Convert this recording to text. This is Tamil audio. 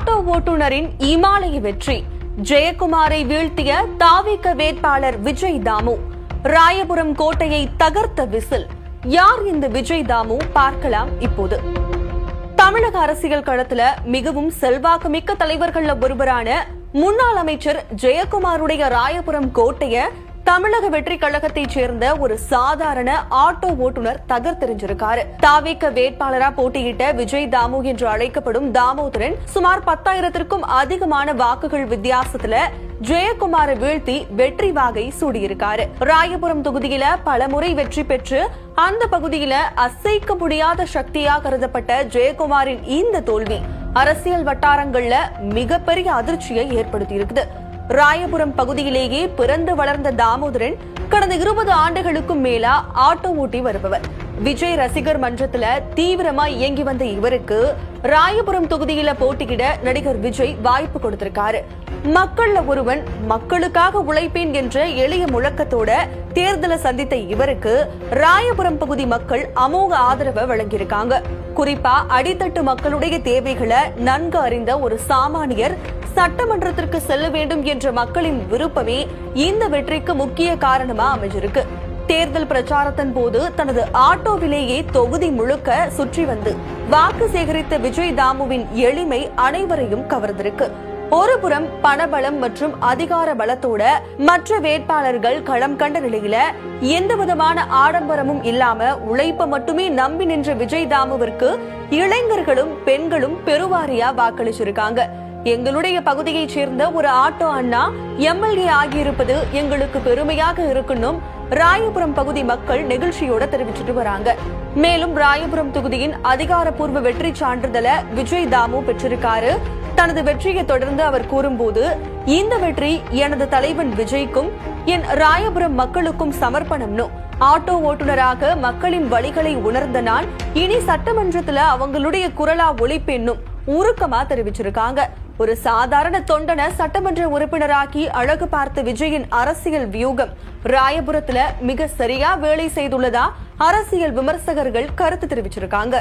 ஆட்டோ ஓட்டுநரின் இமாலய வெற்றி. ஜெயக்குமாரை வீழ்த்திய தாவிக வேட்பாளர் விஜய் தாமு. ராயபுரம் கோட்டையை தகர்த்த விசில். யார் இந்த விஜய் தாமு? பார்க்கலாம் இப்போது. தமிழக அரசியல் களத்துல மிகவும் செல்வாக்குமிக்க தலைவர்கள்ல ஒருவரான முன்னாள் அமைச்சர் ஜெயக்குமாருடைய ராயபுரம் கோட்டைய தமிழக வெற்றி கழகத்தைச் சேர்ந்த ஒரு சாதாரண ஆட்டோ ஓட்டுநர் தகர்த்தெறிஞ்சிருக்காரு. தாவிக வேட்பாளரா போட்டியிட்ட விஜய் தாமு என்று அழைக்கப்படும் தாமோதரன் சுமார் 10,000க்கும் அதிகமான வாக்குகள் வித்தியாசத்துல ஜெயக்குமாரை வீழ்த்தி வெற்றி வாகை சூடியிருக்காரு. ராயபுரம் தொகுதியில பலமுறை வெற்றி பெற்று அந்த பகுதியில அசைக்க முடியாத சக்தியா கருதப்பட்ட ஜெயக்குமாரின் இந்த தோல்வி அரசியல் வட்டாரங்கள்ல மிகப்பெரிய அதிர்ச்சியை ஏற்படுத்தி இருக்குது. ராயபுரம் பகுதியிலேயே பிறந்து வளர்ந்த தாமோதரன் கடந்த 20 ஆண்டுகளுக்கும் மேலா ஆட்டோ ஓட்டி வருபவர். விஜய் ரசிகர் மன்றத்துல தீவிரமா இயங்கி வந்த இவருக்கு ராயபுரம் தொகுதியில போட்டியிட நடிகர் விஜய் வாய்ப்பு கொடுத்திருக்காரு. மக்கள்ல ஒருவன், மக்களுக்காக உழைப்பேன் என்ற எளிய முழக்கத்தோட தேர்தலை சந்தித்த இவருக்கு ராயபுரம் பகுதி மக்கள் அமோக ஆதரவை வழங்கியிருக்காங்க. குறிப்பா அடித்தட்டு மக்களுடைய தேவைகளை நன்கு அறிந்த ஒரு சாமானியர் சட்டமன்றத்திற்கு செல்ல வேண்டும் என்ற மக்களின் விருப்பமே இந்த வெற்றிக்கு முக்கிய காரணமா அமைஞ்சிருக்கு. தேர்தல் பிரச்சாரத்தின் போது தனது ஆட்டோவிலேயே தொகுதி முழுக்க சுற்றி வந்து வாக்கு சேகரித்த விஜய் தாமுவின் எளிமை அனைவரையும் கவர்ந்திருக்கு. ஒருபுறம் பணபலம் மற்றும் அதிகார பலத்தோட மற்ற வேட்பாளர்கள் களம் கண்ட நிலையில எந்த விதமான ஆடம்பரமும் இல்லாம உழைப்ப மட்டுமே நம்பி நின்ற விஜய் தாமுவிற்கு இளைஞர்களும் பெண்களும் பெருவாரியா வாக்களிச்சிருக்காங்க. எங்களுடைய பகுதியைச் சேர்ந்த ஒரு ஆட்டோ அண்ணா எம்எல்ஏ ஆகியிருப்பது எங்களுக்கு பெருமையாக இருக்கணும் ராயபுரம் பகுதி மக்கள் நெகிழ்ச்சியோட தெரிவிச்சிட்டு வராங்க. மேலும் ராயபுரம் தொகுதியின் அதிகாரப்பூர்வ வெற்றி சான்றிதழை விஜய் தாமு பெற்றிருக்காரு. தனது வெற்றியை தொடர்ந்து அவர் கூறும்போது, இந்த வெற்றி எனது தலைவன் விஜய்க்கும் என் ராயபுரம் மக்களுக்கும் சமர்ப்பணம்னு. ஆட்டோ ஓட்டுநராக மக்களின் வழிகளை உணர்ந்த நான் இனி சட்டமன்றத்துல அவங்களுடைய குரலா ஒலிப்பேன்னும் உருக்கமா தெரிவிச்சிருக்காங்க. ஒரு சாதாரண தொண்டனை சட்டமன்ற உறுப்பினராக்கி அழகு பார்த்த விஜயின் அரசியல் வியூகம் ராயபுரத்துல மிக சரியா வேலை செய்துள்ளதா அரசியல் விமர்சகர்கள் கருத்து தெரிவிச்சிருக்காங்க.